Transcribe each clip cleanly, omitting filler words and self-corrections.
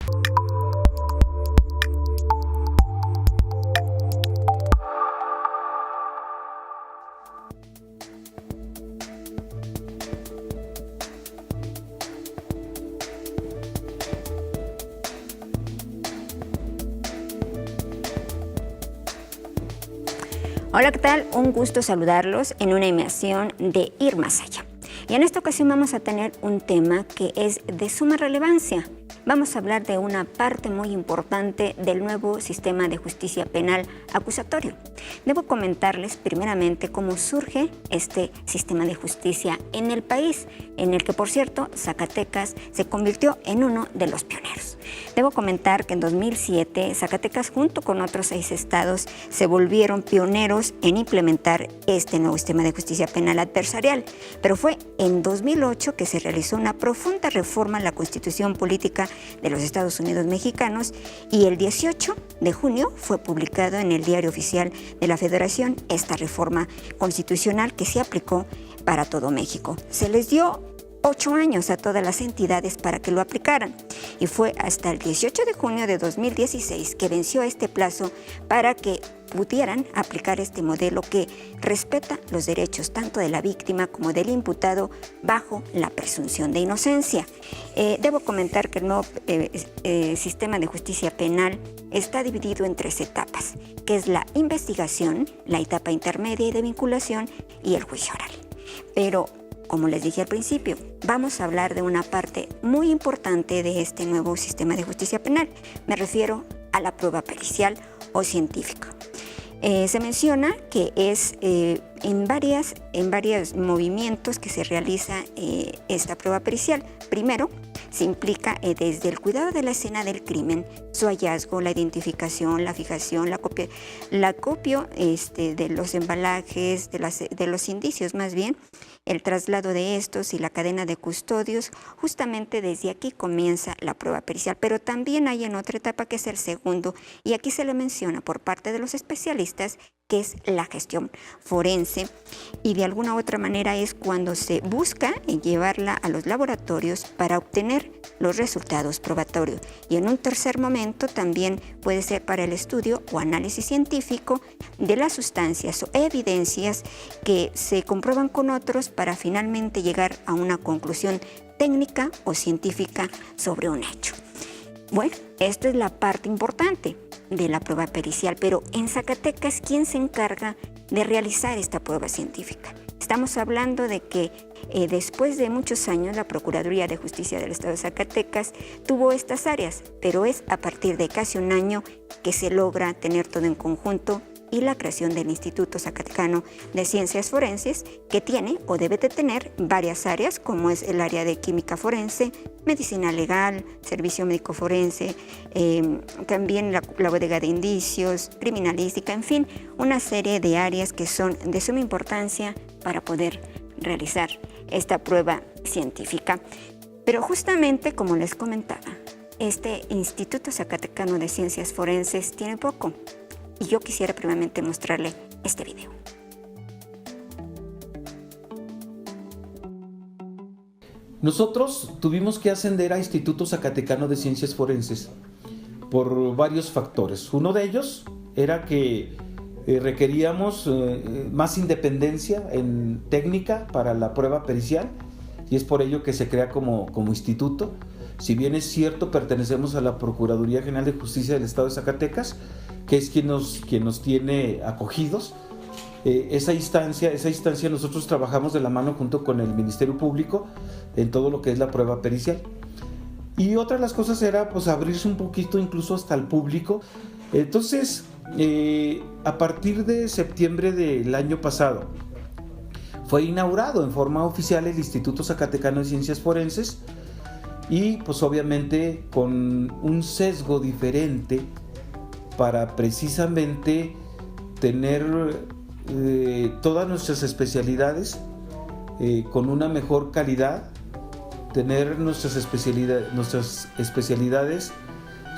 Hola, ¿qué tal? Un gusto saludarlos en una emisión de Ir Más Allá. Y en esta ocasión vamos a tener un tema que es de suma relevancia. Vamos a hablar de una parte muy importante del nuevo sistema de justicia penal acusatorio. Debo comentarles primeramente cómo surge este sistema de justicia en el país, en el que, por cierto, Zacatecas se convirtió en uno de los pioneros. Debo comentar que en 2007 Zacatecas, junto con otros 6 estados, se volvieron pioneros en implementar este nuevo sistema de justicia penal adversarial, pero fue en 2008 que se realizó una profunda reforma en la Constitución Política de los Estados Unidos Mexicanos y el 18 de junio fue publicado en el Diario Oficial de la Federación esta reforma constitucional que se aplicó para todo México. Se les dio 8 años a todas las entidades para que lo aplicaran y fue hasta el 18 de junio de 2016 que venció este plazo para que pudieran aplicar este modelo que respeta los derechos tanto de la víctima como del imputado bajo la presunción de inocencia. Debo comentar que el nuevo sistema de justicia penal está dividido en 3 etapas, que es la investigación, la etapa intermedia y de vinculación y el juicio oral. Pero como les dije al principio, vamos a hablar de una parte muy importante de este nuevo sistema de justicia penal. Me refiero a la prueba pericial o científica. Se menciona que es en varios movimientos que se realiza esta prueba pericial. Primero, se implica desde el cuidado de la escena del crimen, su hallazgo, la identificación, la fijación, la copia de los embalajes, de los indicios más bien, el traslado de estos y la cadena de custodios. Justamente desde aquí comienza la prueba pericial, pero también hay en otra etapa que es el segundo, y aquí se le menciona por parte de los especialistas que es la gestión forense, y de alguna u otra manera es cuando se busca llevarla a los laboratorios para obtener los resultados probatorios. Y en un tercer momento también puede ser para el estudio o análisis científico de las sustancias o evidencias que se comprueban con otros para finalmente llegar a una conclusión técnica o científica sobre un hecho. Bueno, esta es la parte importante de la prueba pericial, pero en Zacatecas, ¿quién se encarga de realizar esta prueba científica? Estamos hablando de que después de muchos años la Procuraduría de Justicia del Estado de Zacatecas tuvo estas áreas, pero es a partir de casi un año que se logra tener todo en conjunto y la creación del Instituto Zacatecano de Ciencias Forenses, que tiene o debe de tener varias áreas, como es el área de química forense, medicina legal, servicio médico forense, también la bodega de indicios, criminalística, en fin, una serie de áreas que son de suma importancia para poder realizar esta prueba científica. Pero justamente, como les comentaba, este Instituto Zacatecano de Ciencias Forenses tiene poco. Y yo quisiera primeramente mostrarle este video. Nosotros tuvimos que ascender a Instituto Zacatecano de Ciencias Forenses por varios factores. Uno de ellos era que requeríamos más independencia en técnica para la prueba pericial, y es por ello que se crea como instituto. Si bien es cierto, pertenecemos a la Procuraduría General de Justicia del Estado de Zacatecas, que es quien nos tiene acogidos. Esa instancia nosotros trabajamos de la mano junto con el Ministerio Público en todo lo que es la prueba pericial. Y otra de las cosas era pues abrirse un poquito incluso hasta el público. Entonces, a partir de septiembre del año pasado, fue inaugurado en forma oficial el Instituto Zacatecano de Ciencias Forenses, y pues obviamente con un sesgo diferente para precisamente tener todas nuestras especialidades con una mejor calidad, tener nuestras especialidades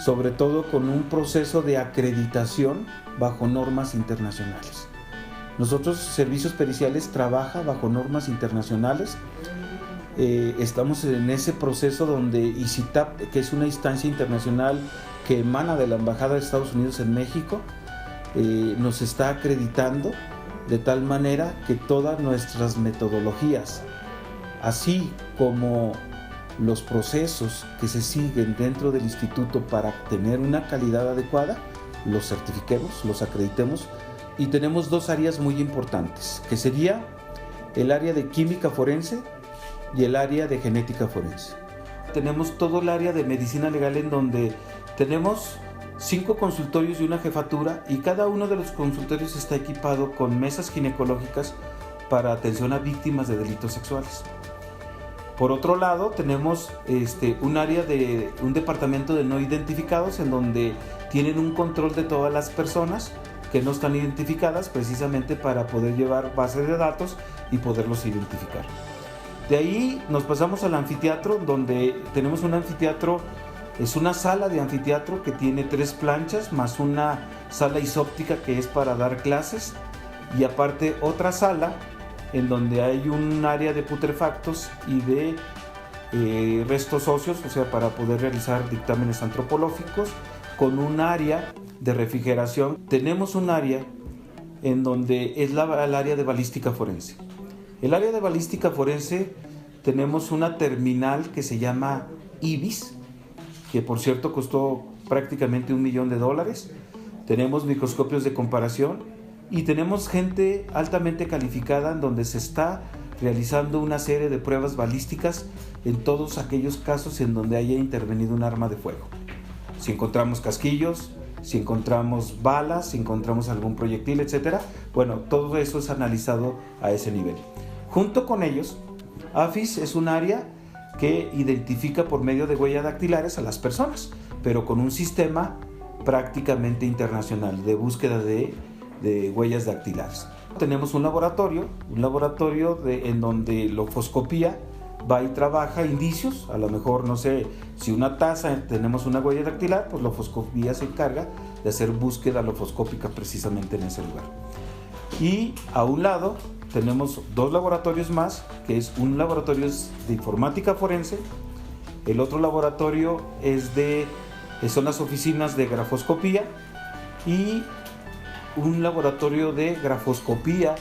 sobre todo con un proceso de acreditación bajo normas internacionales. Nosotros, Servicios Periciales, trabaja bajo normas internacionales. estamos en ese proceso donde ICITAP, que es una instancia internacional que emana de la Embajada de Estados Unidos en México, nos está acreditando de tal manera que todas nuestras metodologías, así como los procesos que se siguen dentro del instituto para tener una calidad adecuada, los certifiquemos, los acreditemos, y tenemos dos áreas muy importantes, que sería el área de química forense y el área de genética forense. Tenemos todo el área de medicina legal, en donde tenemos 5 consultorios y una jefatura, y cada uno de los consultorios está equipado con mesas ginecológicas para atención a víctimas de delitos sexuales. Por otro lado, tenemos un área de un departamento de no identificados, en donde tienen un control de todas las personas que no están identificadas, precisamente para poder llevar bases de datos y poderlos identificar. De ahí nos pasamos al anfiteatro, donde tenemos un anfiteatro, es una sala de anfiteatro que tiene 3 planchas, más una sala isóptica que es para dar clases, y aparte otra sala en donde hay un área de putrefactos y de restos óseos, o sea, para poder realizar dictámenes antropológicos, con un área de refrigeración. Tenemos un área en donde es el área de balística forense. El área de balística forense, tenemos una terminal que se llama IBIS, que por cierto costó prácticamente $1 millón. Tenemos microscopios de comparación y tenemos gente altamente calificada, en donde se está realizando una serie de pruebas balísticas en todos aquellos casos en donde haya intervenido un arma de fuego. Si encontramos casquillos, si encontramos balas, si encontramos algún proyectil, etcétera, bueno, todo eso es analizado a ese nivel. Junto con ellos, AFIS es un área que identifica por medio de huellas dactilares a las personas, pero con un sistema prácticamente internacional de búsqueda de huellas dactilares. Tenemos un laboratorio en donde la ofoscopía va y trabaja indicios. A lo mejor, no sé, si una taza tenemos una huella dactilar, pues la ofoscopía se encarga de hacer búsqueda lofoscópica precisamente en ese lugar. Y a un lado tenemos 2 laboratorios más, que es un laboratorio de informática forense, el otro laboratorio son las oficinas de grafoscopía, y un laboratorio de grafoscopía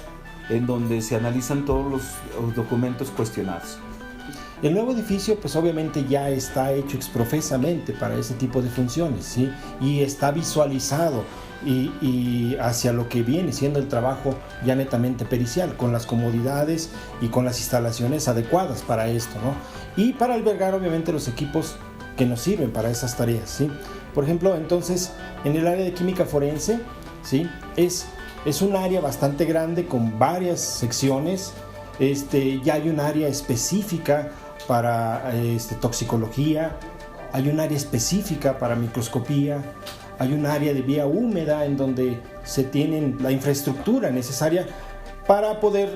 en donde se analizan todos los documentos cuestionados. El nuevo edificio pues obviamente ya está hecho exprofesamente para ese tipo de funciones, ¿sí? Y está visualizado y hacia lo que viene siendo el trabajo ya netamente pericial, con las comodidades y con las instalaciones adecuadas para esto, ¿no? Y para albergar obviamente los equipos que nos sirven para esas tareas, ¿sí? Por ejemplo, entonces, en el área de química forense, ¿sí? Es un área bastante grande con varias secciones. Ya hay un área específica para toxicología, hay un área específica para microscopía, hay un área de vía húmeda en donde se tienen la infraestructura necesaria para poder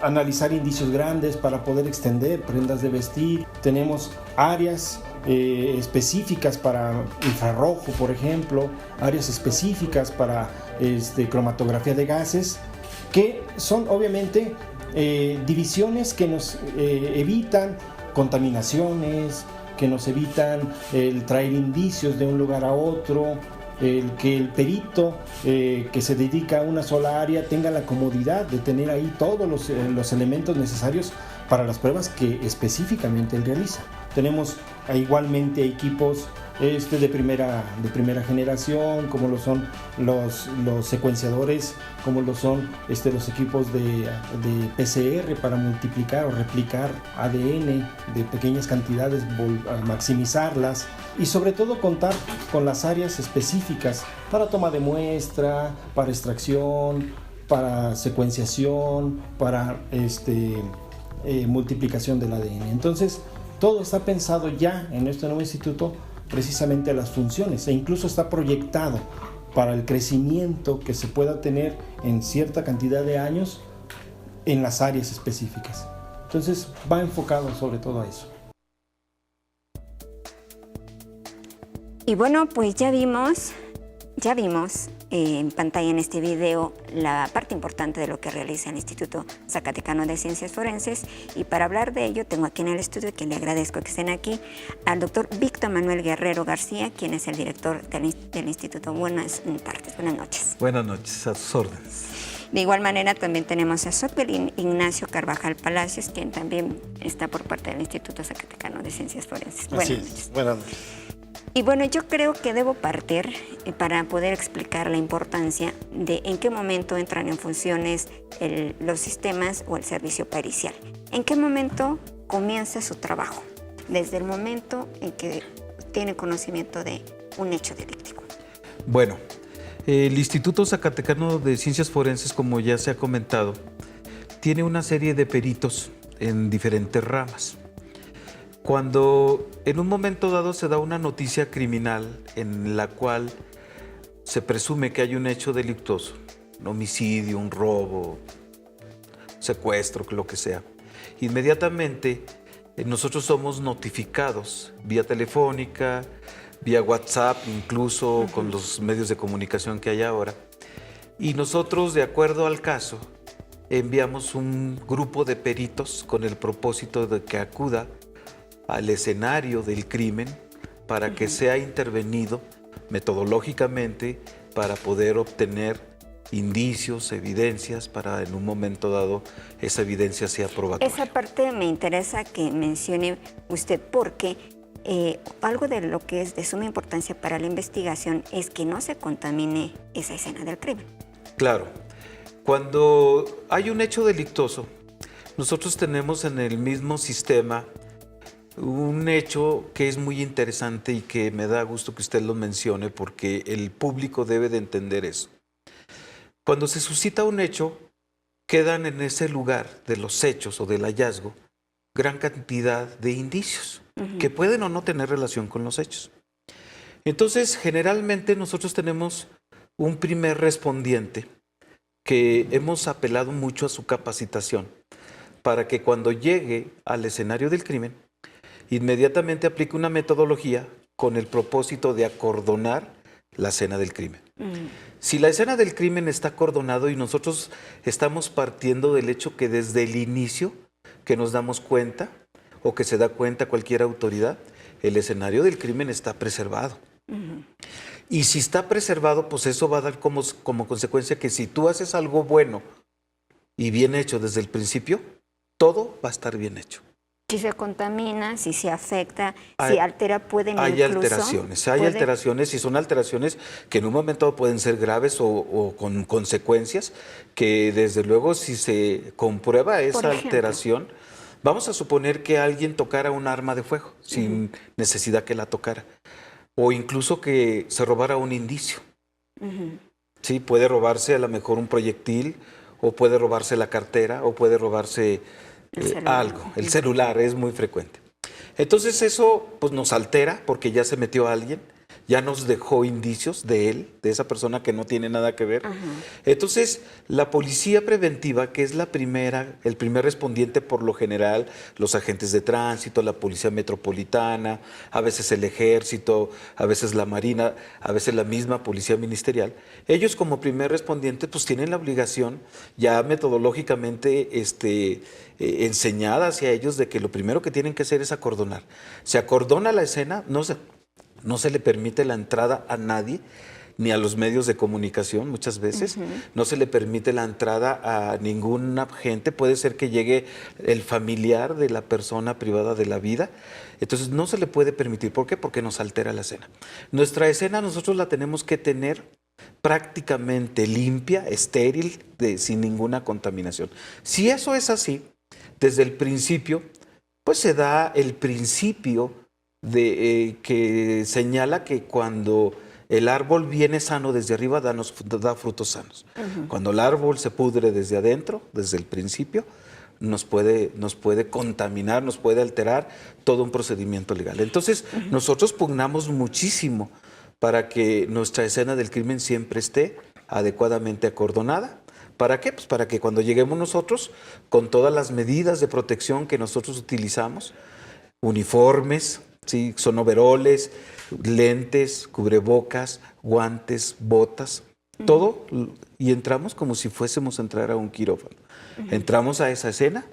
analizar indicios grandes, para poder extender prendas de vestir. Tenemos áreas específicas para infrarrojo, por ejemplo, áreas específicas para cromatografía de gases, que son obviamente divisiones que nos evitan contaminaciones, que nos evitan el traer indicios de un lugar a otro, que el perito que se dedica a una sola área tenga la comodidad de tener ahí todos los elementos necesarios para las pruebas que específicamente él realiza. Tenemos igualmente equipos de primera generación, como lo son los secuenciadores, como lo son los equipos de PCR para multiplicar o replicar ADN de pequeñas cantidades, maximizarlas, y sobre todo contar con las áreas específicas para toma de muestra, para extracción, para secuenciación, para multiplicación del ADN. Entonces, todo está pensado ya en este nuevo instituto precisamente a las funciones, e incluso está proyectado para el crecimiento que se pueda tener en cierta cantidad de años en las áreas específicas. Entonces va enfocado sobre todo a eso. Y bueno, pues ya vimos ya vimos en pantalla en este video la parte importante de lo que realiza el Instituto Zacatecano de Ciencias Forenses, y para hablar de ello tengo aquí en el estudio, que le agradezco que estén aquí, al doctor Víctor Manuel Guerrero García, quien es el director del Instituto. Buenas tardes, buenas noches. Buenas noches, a sus órdenes. De igual manera también tenemos a Sotbel Ignacio Carvajal Palacios, quien también está por parte del Instituto Zacatecano de Ciencias Forenses. Buenas noches. Buenas noches. Y bueno, yo creo que debo partir para poder explicar la importancia de en qué momento entran en funciones los sistemas o el servicio pericial. ¿En qué momento comienza su trabajo? Desde el momento en que tiene conocimiento de un hecho delictivo. Bueno, el Instituto Zacatecano de Ciencias Forenses, como ya se ha comentado, tiene una serie de peritos en diferentes ramas. Cuando en un momento dado se da una noticia criminal en la cual se presume que hay un hecho delictuoso, un homicidio, un robo, secuestro, lo que sea, inmediatamente nosotros somos notificados vía telefónica, vía WhatsApp, incluso con los medios de comunicación que hay ahora, y nosotros, de acuerdo al caso, enviamos un grupo de peritos con el propósito de que acuda al escenario del crimen para que sea intervenido metodológicamente para poder obtener indicios, evidencias, para en un momento dado esa evidencia sea probatoria. Esa parte me interesa que mencione usted, porque algo de lo que es de suma importancia para la investigación es que no se contamine esa escena del crimen. Claro, cuando hay un hecho delictuoso, nosotros tenemos en el mismo sistema un hecho que es muy interesante y que me da gusto que usted lo mencione, porque el público debe de entender eso. Cuando se suscita un hecho, quedan en ese lugar de los hechos o del hallazgo gran cantidad de indicios que pueden o no tener relación con los hechos. Entonces, generalmente nosotros tenemos un primer respondiente que hemos apelado mucho a su capacitación para que cuando llegue al escenario del crimen, inmediatamente aplique una metodología con el propósito de acordonar la escena del crimen. Si la escena del crimen está acordonado y nosotros estamos partiendo del hecho que desde el inicio que nos damos cuenta o que se da cuenta cualquier autoridad, el escenario del crimen está preservado. Y si está preservado, pues eso va a dar como consecuencia que si tú haces algo bueno y bien hecho desde el principio, todo va a estar bien hecho. Si se contamina, si se afecta, si altera, pueden hay incluso... Hay alteraciones y son alteraciones que en un momento pueden ser graves o con consecuencias que desde luego si se comprueba esa alteración, vamos a suponer que alguien tocara un arma de fuego sin necesidad que la tocara, o incluso que se robara un indicio. Sí, puede robarse a lo mejor un proyectil, o puede robarse la cartera, o puede robarse... algo, el celular es muy frecuente. Entonces eso pues nos altera porque ya se metió alguien, ya nos dejó indicios de él, de esa persona que no tiene nada que ver. Entonces la policía preventiva, que es el primer respondiente por lo general, los agentes de tránsito, la policía metropolitana, a veces el ejército, a veces la marina, a veces la misma policía ministerial, ellos como primer respondiente pues tienen la obligación ya metodológicamente enseñada hacia ellos de que lo primero que tienen que hacer es acordonar. Se acordona la escena, no se le permite la entrada a nadie, ni a los medios de comunicación muchas veces, no se le permite la entrada a ninguna gente, puede ser que llegue el familiar de la persona privada de la vida, entonces no se le puede permitir. ¿Por qué? Porque nos altera la escena. Nuestra escena nosotros la tenemos que tener prácticamente limpia, estéril, sin ninguna contaminación. Si eso es así, desde el principio, pues se da el principio que señala que cuando el árbol viene sano desde arriba da frutos sanos. Cuando el árbol se pudre desde adentro, desde el principio, nos puede contaminar, nos puede alterar todo un procedimiento legal. Entonces, nosotros pugnamos muchísimo para que nuestra escena del crimen siempre esté adecuadamente acordonada. ¿Para qué? Pues para que cuando lleguemos nosotros, con todas las medidas de protección que nosotros utilizamos, uniformes, ¿sí? Son overoles, lentes, cubrebocas, guantes, botas, todo, y entramos como si fuésemos a entrar a un quirófano. Entramos a esa escena,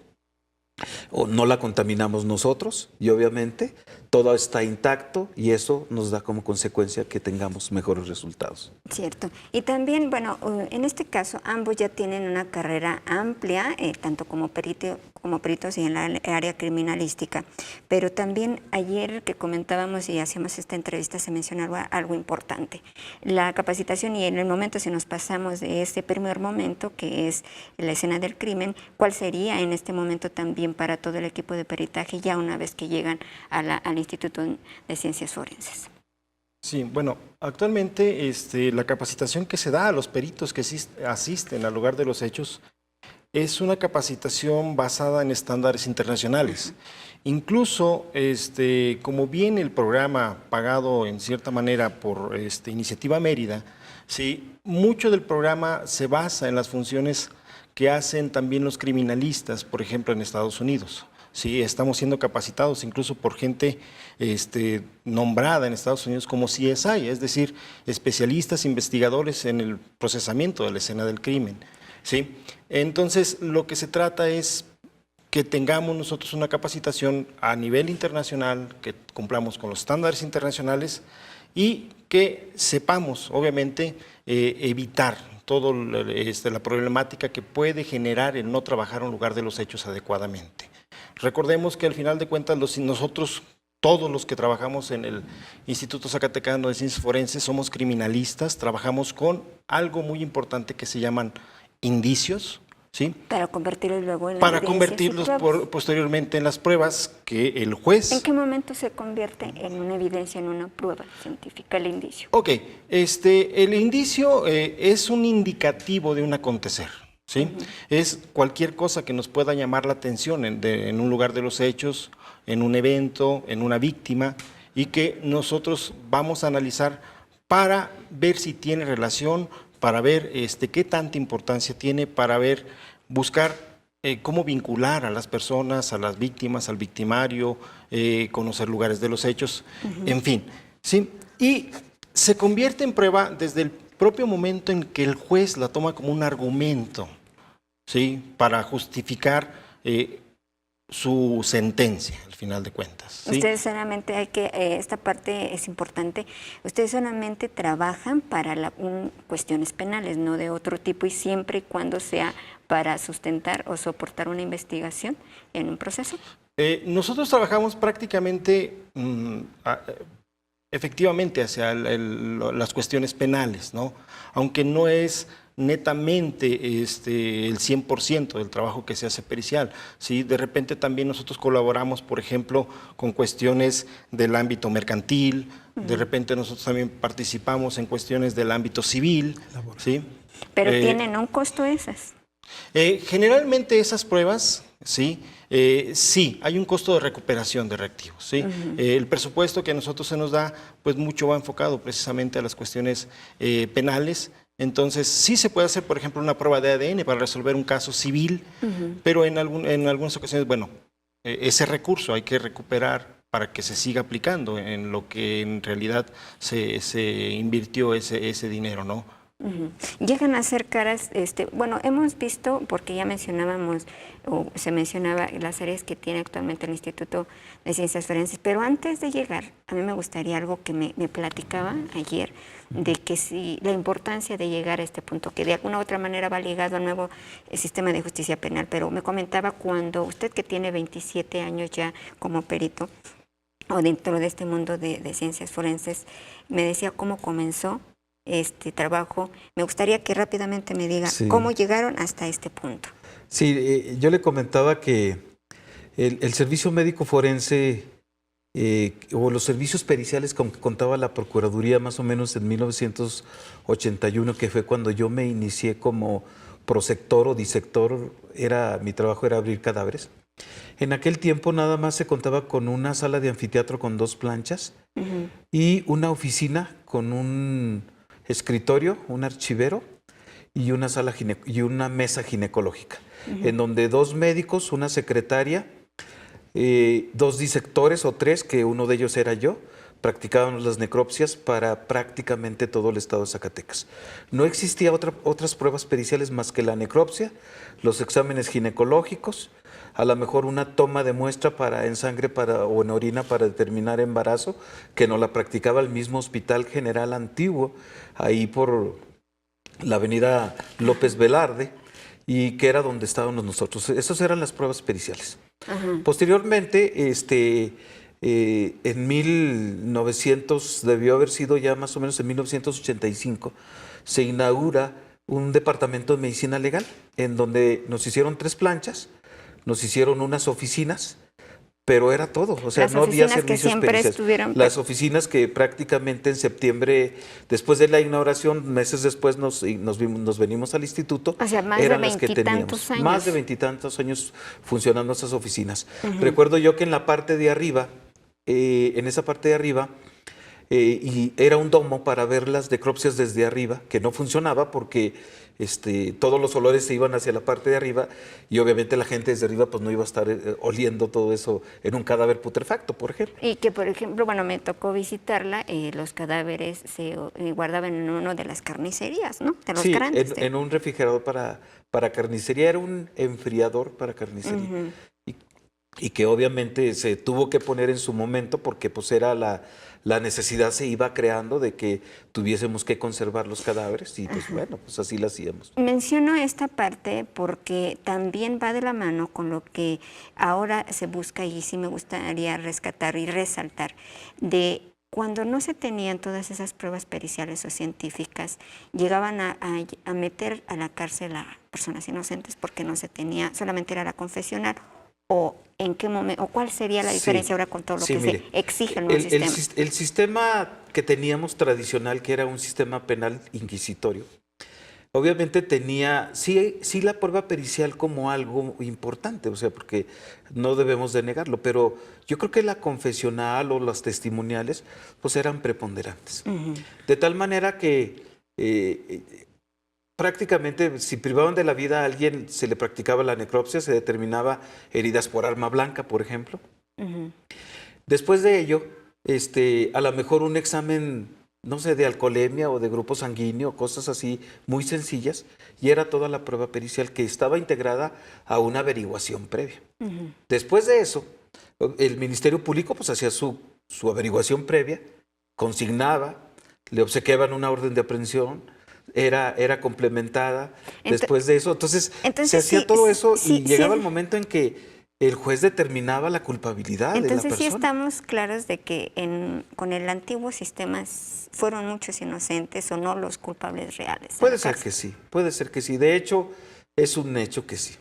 o no la contaminamos nosotros, y obviamente todo está intacto, y eso nos da como consecuencia que tengamos mejores resultados. Cierto. Y también, bueno, en este caso ambos ya tienen una carrera amplia, tanto como peritos y en la área criminalística, pero también ayer que comentábamos y hacíamos esta entrevista se mencionaba algo importante, la capacitación, y en el momento, si nos pasamos de este primer momento, que es la escena del crimen, ¿cuál sería en este momento también para todo el equipo de peritaje ya una vez que llegan al Instituto de Ciencias Forenses? Sí, bueno, actualmente la capacitación que se da a los peritos que asisten al lugar de los hechos es una capacitación basada en estándares internacionales. Incluso, como viene el programa pagado en cierta manera por Iniciativa Mérida, ¿sí? Mucho del programa se basa en las funciones que hacen también los criminalistas, por ejemplo, en Estados Unidos. Sí, estamos siendo capacitados incluso por gente nombrada en Estados Unidos como CSI, es decir, especialistas, investigadores en el procesamiento de la escena del crimen. ¿Sí? Entonces, lo que se trata es que tengamos nosotros una capacitación a nivel internacional, que cumplamos con los estándares internacionales y que sepamos, obviamente, evitar toda la problemática que puede generar el no trabajar en un lugar de los hechos adecuadamente. Recordemos que al final de cuentas nosotros, todos los que trabajamos en el Instituto Zacatecano de Ciencias Forenses, somos criminalistas, trabajamos con algo muy importante que se llaman indicios, ¿sí? Para convertirlos luego en para convertirlos posteriormente en las pruebas que el juez... ¿En qué momento se convierte en una evidencia, en una prueba científica, el indicio? Ok, el indicio es un indicativo de un acontecer, ¿sí? Es cualquier cosa que nos pueda llamar la atención en un lugar de los hechos, en un evento, en una víctima, y que nosotros vamos a analizar para ver si tiene relación, para ver qué tanta importancia tiene, para buscar cómo vincular a las personas, a las víctimas, al victimario, conocer lugares de los hechos, en fin, ¿sí? Y se convierte en prueba desde el propio momento en que el juez la toma como un argumento, ¿sí? Para justificar su sentencia, al final de cuentas, ¿sí? Ustedes solamente esta parte es importante, ustedes solamente trabajan para cuestiones penales, no de otro tipo, y siempre y cuando sea para sustentar o soportar una investigación en un proceso. Nosotros trabajamos prácticamente, efectivamente, hacia las cuestiones penales, ¿no? Aunque no es netamente el 100% del trabajo que se hace pericial, ¿sí? De repente también nosotros colaboramos, por ejemplo, con cuestiones del ámbito mercantil, de repente nosotros también participamos en cuestiones del ámbito civil, ¿sí? Pero ¿tienen un costo esas? Generalmente esas pruebas, ¿sí? Sí, hay un costo de recuperación de reactivos, ¿sí? El presupuesto que a nosotros se nos da, pues mucho va enfocado precisamente a las cuestiones penales. Entonces, sí se puede hacer, por ejemplo, una prueba de ADN para resolver un caso civil, pero en algunas ocasiones, bueno, ese recurso hay que recuperar para que se siga aplicando en lo que en realidad se invirtió ese dinero, ¿no? Llegan a ser caras, bueno, hemos visto, porque ya mencionábamos, o se mencionaba las áreas que tiene actualmente el Instituto de Ciencias Forenses, pero antes de llegar, a mí me gustaría algo que me platicaba ayer, de que si la importancia de llegar a este punto, que de alguna u otra manera va ligado al nuevo sistema de justicia penal, pero me comentaba cuando usted, que tiene 27 años ya como perito, o dentro de este mundo de ciencias forenses, me decía cómo comenzó este trabajo. Me gustaría que rápidamente me diga cómo llegaron hasta este punto. Sí, yo le comentaba que el servicio médico forense o los servicios periciales con que contaba la Procuraduría más o menos en 1981, que fue cuando yo me inicié como prosector o disector, mi trabajo era abrir cadáveres. En aquel tiempo nada más se contaba con una sala de anfiteatro con 2 planchas y una oficina con un escritorio, un archivero y una mesa ginecológica, en donde 2 médicos, una secretaria 2 disectores o 3, que uno de ellos era yo. Practicábamos las necropsias para prácticamente todo el estado de Zacatecas. No existía otras pruebas periciales más que la necropsia, los exámenes ginecológicos, a lo mejor una toma de muestra en sangre o en orina para determinar embarazo, que nos la practicaba el mismo Hospital General Antiguo, ahí por la avenida López Velarde, y que era donde estábamos nosotros. Esas eran las pruebas periciales. Ajá. Posteriormente, en 1900, debió haber sido ya más o menos en 1985, se inaugura un departamento de medicina legal en donde nos hicieron 3 planchas, nos hicieron unas oficinas, pero era todo, o sea, no había servicios periciales. Las oficinas que prácticamente en septiembre, después de la inauguración, meses después nos venimos al instituto, o sea, eran las que teníamos. Años. Más de 20 y tantos años funcionando esas oficinas. Recuerdo yo que en la parte de arriba, en esa parte de arriba, y era un domo para ver las necropsias desde arriba, que no funcionaba porque todos los olores se iban hacia la parte de arriba y obviamente la gente desde arriba pues no iba a estar oliendo todo eso en un cadáver putrefacto, por ejemplo. Y que, por ejemplo, bueno, me tocó visitarla, los cadáveres se guardaban en uno de las carnicerías, ¿no? De los sí, grandes. En un refrigerador para carnicería, era un enfriador para carnicería. Y que obviamente se tuvo que poner en su momento porque pues era la necesidad se iba creando de que tuviésemos que conservar los cadáveres y pues bueno, pues así lo hacíamos. Menciono esta parte porque también va de la mano con lo que ahora se busca y sí me gustaría rescatar y resaltar de cuando no se tenían todas esas pruebas periciales o científicas, llegaban a meter a la cárcel a personas inocentes porque no se tenía, solamente era la confesional. ¿O en qué momento, o cuál sería la diferencia ahora con todo lo que se exige el nuevo sistema? El sistema que teníamos tradicional, que era un sistema penal inquisitorio, obviamente tenía, sí la prueba pericial como algo importante, o sea, porque no debemos de negarlo, pero yo creo que la confesional o las testimoniales, pues eran preponderantes. De tal manera que prácticamente, si privaban de la vida a alguien, se le practicaba la necropsia, se determinaba heridas por arma blanca, por ejemplo. Después de ello, a lo mejor un examen, no sé, de alcoholemia o de grupo sanguíneo, cosas así muy sencillas, y era toda la prueba pericial que estaba integrada a una averiguación previa. Después de eso, el Ministerio Público pues hacía su averiguación previa, consignaba, le obsequiaban una orden de aprehensión, era complementada. Después de eso, entonces se hacía todo eso y llegaba el momento en que el juez determinaba la culpabilidad de la persona. Entonces sí estamos claros de que con el antiguo sistema fueron muchos inocentes o no los culpables reales. Puede ser que sí, puede ser que sí. De hecho, es un hecho que sí.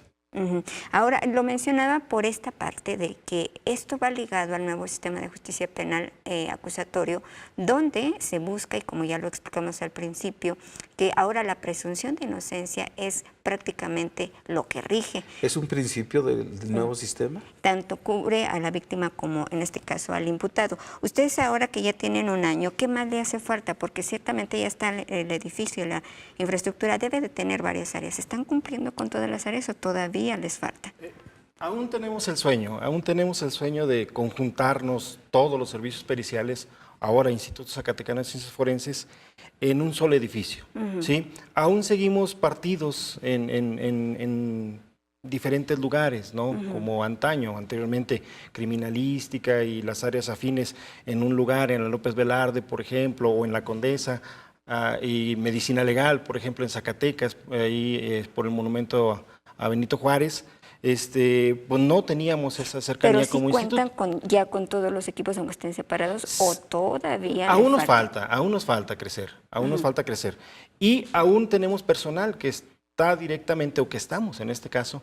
Ahora, lo mencionaba por esta parte de que esto va ligado al nuevo sistema de justicia penal acusatorio, donde se busca, y como ya lo explicamos al principio, que ahora la presunción de inocencia es prácticamente lo que rige. ¿Es un principio del nuevo sistema? Tanto cubre a la víctima como, en este caso, al imputado. Ustedes ahora que ya tienen un año, ¿qué más le hace falta? Porque ciertamente ya está el edificio, la infraestructura debe de tener varias áreas. ¿Están cumpliendo con todas las áreas o todavía les falta? Aún tenemos el sueño de conjuntarnos todos los servicios periciales, ahora Instituto Zacatecano de Ciencias Forenses, en un solo edificio. ¿Sí? Aún seguimos partidos en diferentes lugares, ¿no? Como anteriormente criminalística y las áreas afines en un lugar, en la López Velarde, por ejemplo, o en la Condesa, y medicina legal, por ejemplo, en Zacatecas, ahí por el monumento a Benito Juárez. Pues no teníamos esa cercanía como instituto. ¿Pero sí cuentan ya con todos los equipos aunque estén separados o todavía aún nos falta crecer, nos falta crecer. Y aún tenemos personal que está directamente, o que estamos en este caso,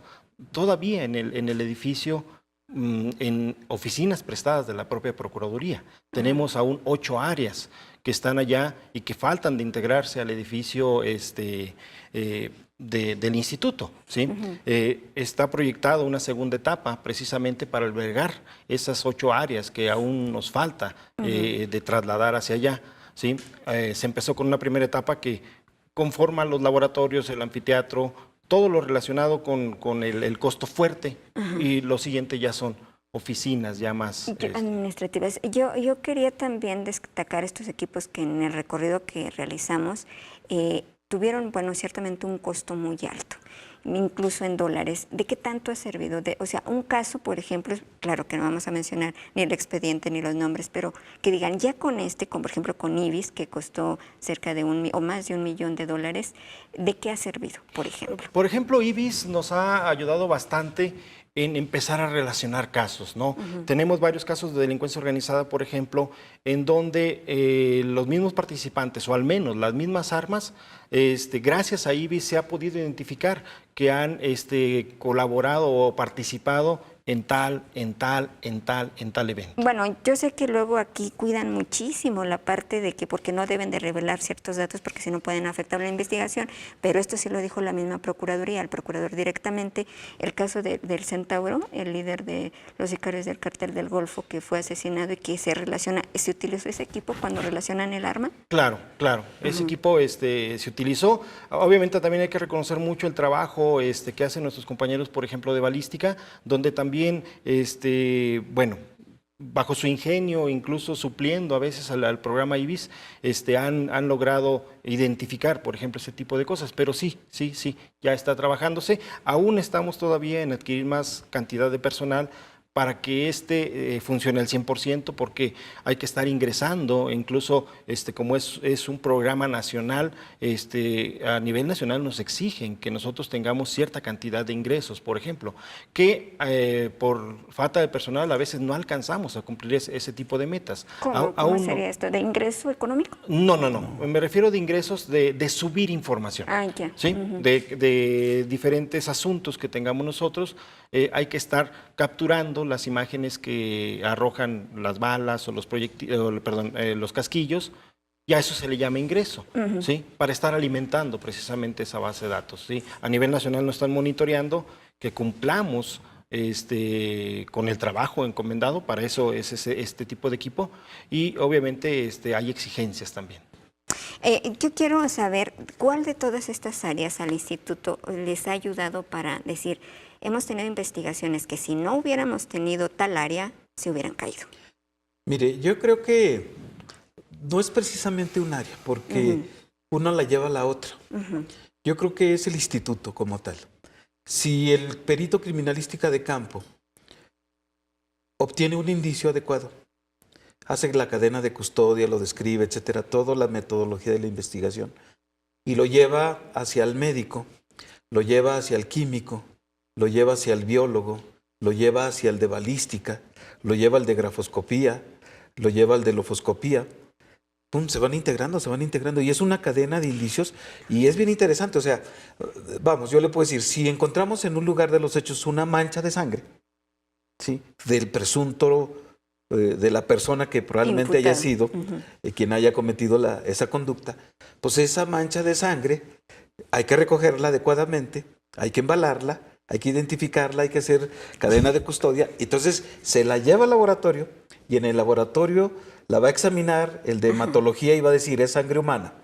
todavía en el edificio, en oficinas prestadas de la propia Procuraduría. Tenemos aún 8 áreas que están allá y que faltan de integrarse al edificio del instituto, ¿sí? Está proyectado una segunda etapa precisamente para albergar esas 8 áreas que aún nos falta de trasladar hacia allá, ¿sí? Se empezó con una primera etapa que conforma los laboratorios, el anfiteatro, todo lo relacionado con el costo fuerte, y lo siguiente ya son oficinas ya más... administrativas. Yo quería también destacar estos equipos que en el recorrido que realizamos tuvieron, bueno, ciertamente un costo muy alto, incluso en dólares. ¿De qué tanto ha servido? O sea, un caso, por ejemplo, claro que no vamos a mencionar ni el expediente ni los nombres, pero que digan, ya con por ejemplo, con IBIS, que costó cerca de o más de $1 millón, ¿de qué ha servido, por ejemplo? Por ejemplo, IBIS nos ha ayudado bastante en empezar a relacionar casos, ¿no? Tenemos varios casos de delincuencia organizada, por ejemplo, en donde los mismos participantes, o al menos las mismas armas, gracias a IBIS se ha podido identificar que han colaborado o participado en tal evento. Bueno, yo sé que luego aquí cuidan muchísimo la parte de que porque no deben de revelar ciertos datos porque si no pueden afectar la investigación, pero esto sí lo dijo la misma Procuraduría, el procurador directamente, el caso del Centauro, el líder de los sicarios del Cártel del Golfo que fue asesinado y que se utilizó ese equipo cuando relacionan el arma. Claro, ese equipo se utilizó. Obviamente también hay que reconocer mucho el trabajo que hacen nuestros compañeros, por ejemplo, de balística, donde también, bueno, bajo su ingenio, incluso supliendo a veces al programa IBIS, han logrado identificar, por ejemplo, ese tipo de cosas. Pero sí, ya está trabajándose. Aún estamos todavía en adquirir más cantidad de personal para que funcione al 100%, porque hay que estar ingresando, incluso como es un programa nacional, a nivel nacional nos exigen que nosotros tengamos cierta cantidad de ingresos, por ejemplo, que por falta de personal a veces no alcanzamos a cumplir ese tipo de metas. ¿Cómo sería esto? ¿De ingreso económico? No, me refiero de ingresos de subir información. Ya. ¿Sí? De diferentes asuntos que tengamos nosotros, hay que estar capturando las imágenes que arrojan las balas o los casquillos, y a eso se le llama ingreso, ¿sí? Para estar alimentando precisamente esa base de datos, ¿sí? A nivel nacional nos están monitoreando que cumplamos con el trabajo encomendado, para eso es este tipo de equipo, y obviamente hay exigencias también. Yo quiero saber cuál de todas estas áreas al instituto les ha ayudado para decir, hemos tenido investigaciones que si no hubiéramos tenido tal área, se hubieran caído. Mire, yo creo que no es precisamente un área, porque una la lleva a la otra. Yo creo que es el instituto como tal. Si el perito criminalística de campo obtiene un indicio adecuado, hace la cadena de custodia, lo describe, etcétera, toda la metodología de la investigación, y lo lleva hacia el médico, lo lleva hacia el químico, lo lleva hacia el biólogo, lo lleva hacia el de balística, lo lleva al de grafoscopía, lo lleva al de lofoscopía. ¡Pum! Se van integrando, y es una cadena de indicios, y es bien interesante. O sea, vamos, yo le puedo decir, si encontramos en un lugar de los hechos una mancha de sangre, ¿sí?, del presunto, de la persona que probablemente haya sido quien haya cometido esa conducta, pues esa mancha de sangre hay que recogerla adecuadamente, hay que embalarla, hay que identificarla, hay que hacer cadena de custodia. Entonces se la lleva al laboratorio, y en el laboratorio la va a examinar el de hematología y va a decir, es sangre humana.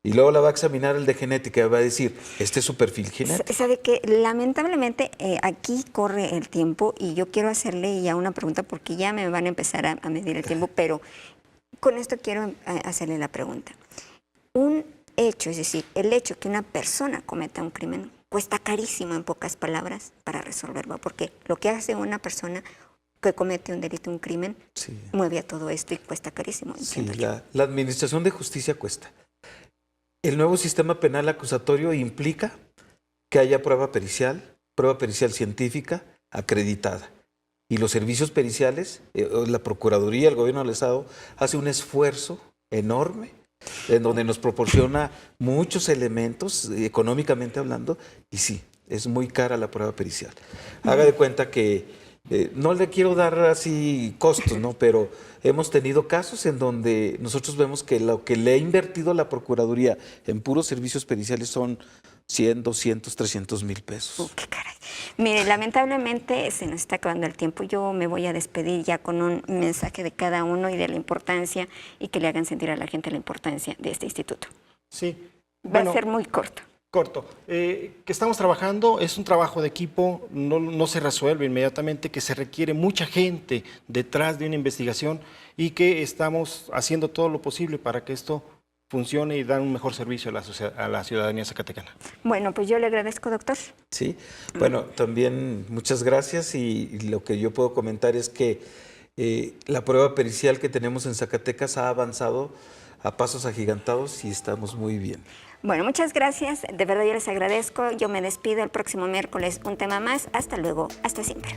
Y luego la va a examinar el de genética y va a decir, este es su perfil genético. Sabe que lamentablemente aquí corre el tiempo, y yo quiero hacerle ya una pregunta porque ya me van a empezar a medir el tiempo, pero con esto quiero hacerle la pregunta. Un hecho, es decir, el hecho que una persona cometa un crimen cuesta carísimo, en pocas palabras, para resolverlo, porque lo que hace una persona que comete un delito, un crimen, mueve a todo esto y cuesta carísimo. Sí, la administración de justicia cuesta. El nuevo sistema penal acusatorio implica que haya prueba pericial científica acreditada. Y los servicios periciales, la Procuraduría, el Gobierno del Estado, hace un esfuerzo enorme en donde nos proporciona muchos elementos, económicamente hablando, y sí, es muy cara la prueba pericial. Haga de cuenta que no le quiero dar así costos, ¿no? Pero hemos tenido casos en donde nosotros vemos que lo que le ha invertido la Procuraduría en puros servicios periciales son 100, 200, 300 mil pesos. ¡Qué caray! Mire, lamentablemente se nos está acabando el tiempo. Yo me voy a despedir ya con un mensaje de cada uno y de la importancia, y que le hagan sentir a la gente la importancia de este instituto. Sí. Va a ser muy corto. Corto. Que estamos trabajando, es un trabajo de equipo, no se resuelve inmediatamente, que se requiere mucha gente detrás de una investigación y que estamos haciendo todo lo posible para que esto funcione y dar un mejor servicio a la ciudadanía zacatecana. Bueno, pues yo le agradezco, doctor. Sí, bueno, también muchas gracias y lo que yo puedo comentar es que la prueba pericial que tenemos en Zacatecas ha avanzado a pasos agigantados y estamos muy bien. Bueno, muchas gracias. De verdad yo les agradezco. Yo me despido el próximo miércoles un tema más. Hasta luego. Hasta siempre.